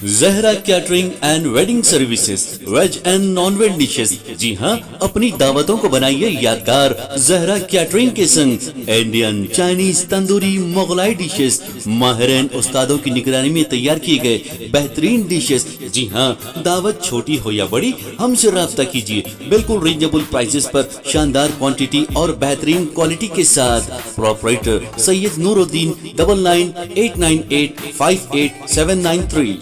Zahra catering and wedding services, veg and non veg dishes. जी हाँ, अपनी दावतों को बनाइए यादगार जहरा कैटरिंग के संग। Indian, Chinese, tandoori, Mughlai dishes माहिरीन उस्तादों की निगरानी में तैयार किए गए बेहतरीन डिशेस। जी हाँ, दावत छोटी हो या बड़ी, हमसे राब्ता कीजिए। बिल्कुल रीजनेबल प्राइसेस पर शानदार क्वांटिटी और बेहतरीन क्वालिटी के साथ। प्रोपराइटर सैयद नूरुद्दीन 9989858793।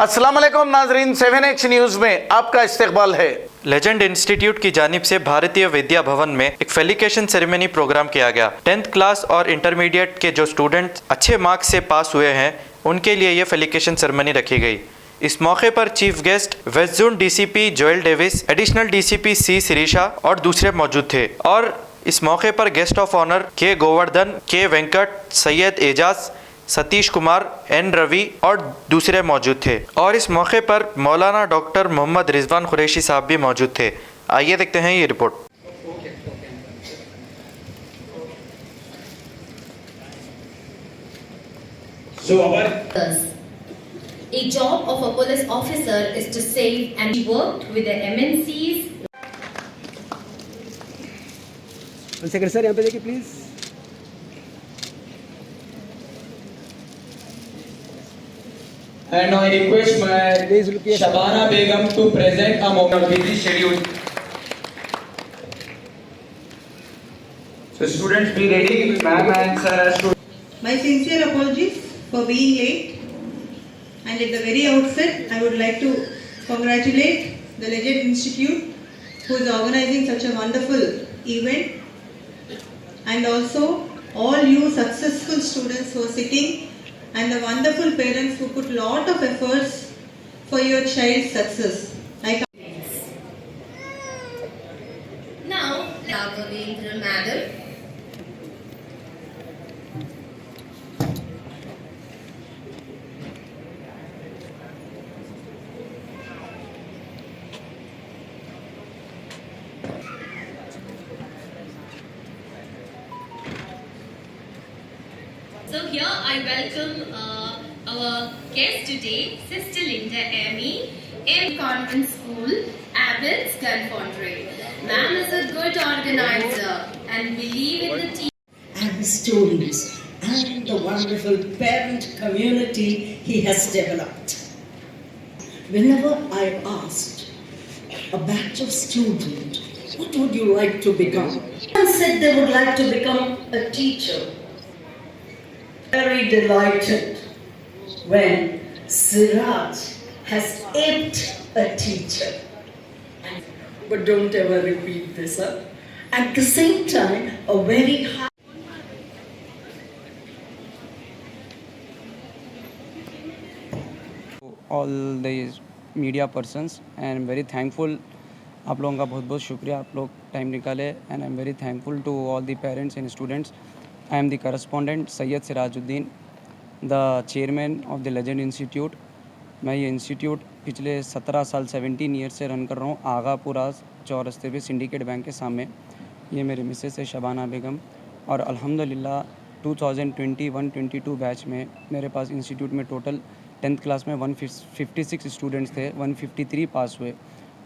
अस्सलाम वालेकुम नाजरीन, 7H न्यूज में आपका इस्तकबाल है। लेजेंड इंस्टीट्यूट की जानिब से भारतीय विद्या भवन में एक फेलिकेशन सेरेमनी प्रोग्राम किया गया। 10th क्लास और इंटरमीडिएट के जो स्टूडेंट्स अच्छे मार्क्स से पास हुए हैं उनके लिए ये फेलिकेशन सेरेमनी रखी गई। इस मौके पर chief guest west zone DCP Joel Davis, additional DCP C Shirisha और दूसरे मौजूद थे। और इस मौके पर गेस्ट ऑफ ऑनर के गोवर्धन, के वेंकट, सैयद एजाज, सतीश कुमार, एन रवि और दूसरे मौजूद थे। और इस मौके पर मौलाना डॉक्टर मोहम्मद रिजवान कुरैशी साहब भी मौजूद थे। आइए देखते हैं ये report. A job of a police officer is to save, and he worked with the MNCs. Secretary sir यहाँ पे देखिए please. And I request my Shabana Begum to present a moment with the schedule. So students be ready, ma'am and sir as to. My sincere apologies for being late, and at the very outset I would like to congratulate the Legend Institute who is organizing such a wonderful event, and also all you successful students who are sitting and the wonderful parents who put lot of efforts for your child's success. Now, Raghavendra Madam. So here I welcome our guest today, Sister Linda Amy, in Convent School, Abbots, Dunfondray. Ma'am is a good organizer and believe in the team. And the students and the wonderful parent community he has developed. Whenever I asked a batch of students, what would you like to become? One said they would like to become a teacher. Very delighted when Siraj has aped a teacher. But don't ever repeat this, huh? At the same time, a very high. All the media persons and I am very thankful. आप लोगों का बहुत बहुत शुक्रिया, आप लोग time निकाले and I am very thankful to all the parents and students. I am the correspondent Syed Sirajuddin, the chairman of the Legend Institute. मैं ये इंस्टीट्यूट पिछले 17 साल 17 ईयर से रन कर रहा हूँ आगापुरा चौरस्ते पे सिंडिकेट बैंक के सामने। ये मेरे मिसेस है शबाना बेगम, और अल्हम्दुलिल्लाह 2021-22 बैच में मेरे पास इंस्टीट्यूट में टोटल 10th क्लास में 156 स्टूडेंट्स थे, 153 पास हुए,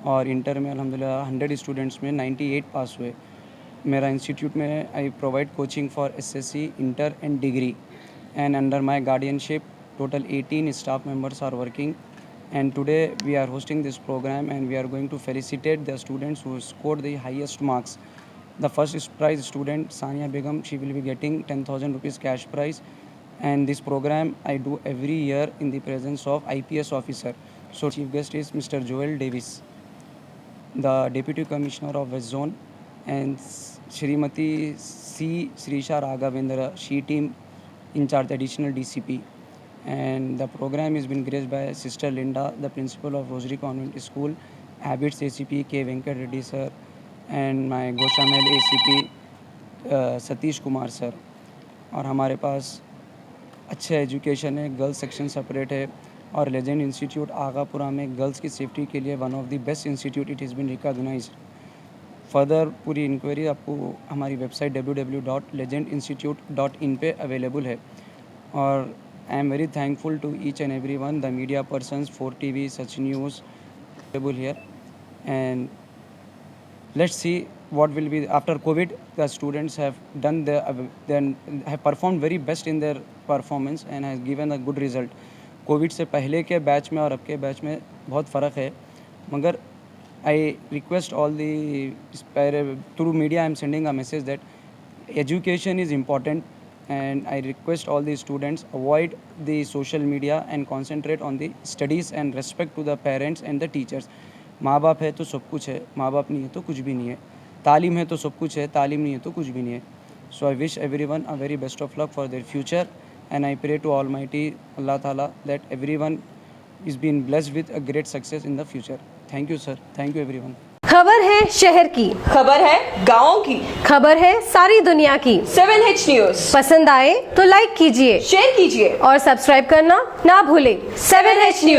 और इंटर में अल्हम्दुलिल्लाह 100 स्टूडेंट्स में 98 पास हुए। मेरा इंस्टीट्यूट में I provide coaching for SSC, inter and degree, and under my guardianship total 18 staff members are working, and today we are hosting this program and we are going to felicitate the students who scored the highest marks. The first prize student Sania Begum, she will be getting 10,000 rupees cash prize, and this program I do every year in the presence of IPS officer. So chief guest is Mr. Joel Davis, the Deputy Commissioner of West Zone, and Shrimati C. Srisha Raghavendra, she team in charge additional DCP. And the program has been graced by Sister Linda, the principal of Rosary Convent School, Abbots ACP K. Venkat Reddy sir, and my Goshamel ACP Satish Kumar sir. और हमारे पास अच्छे education है, girls section separate है, और legend institute Aghapura में girls की safety के लिए one of the best institute it is been recognised. Further पूरी इंक्वायरी आपको हमारी वेबसाइट www.legendinstitute.in पे अवेलेबल है। और I am very thankful to each and every one, the media persons, 4TV, Sach News, available here. And let's see what will be after COVID. The students have done have performed very best in their performance and has given a good result. Covid से पहले के batch में और अब के batch में बहुत फ़र्क है, मगर I request all the through media I am sending a message that education is important and I request all the students avoid the social media and concentrate on the studies and respect to the parents and the teachers. माँ बाप है तो सब कुछ है, माँ बाप नहीं है तो कुछ भी नहीं है। तालीम है तो सब कुछ है, तालीम नहीं है तो कुछ भी नहीं है। So I wish everyone a very best of luck for their future and I pray to Almighty Allah Ta'ala that everyone is being blessed with a great success in the future. Thank you sir, thank you everyone. खबर है शहर की, खबर है गाँव की, खबर है सारी दुनिया की। 7H न्यूज पसंद आए तो लाइक कीजिए, शेयर कीजिए और सब्सक्राइब करना ना भूलें। 7H news.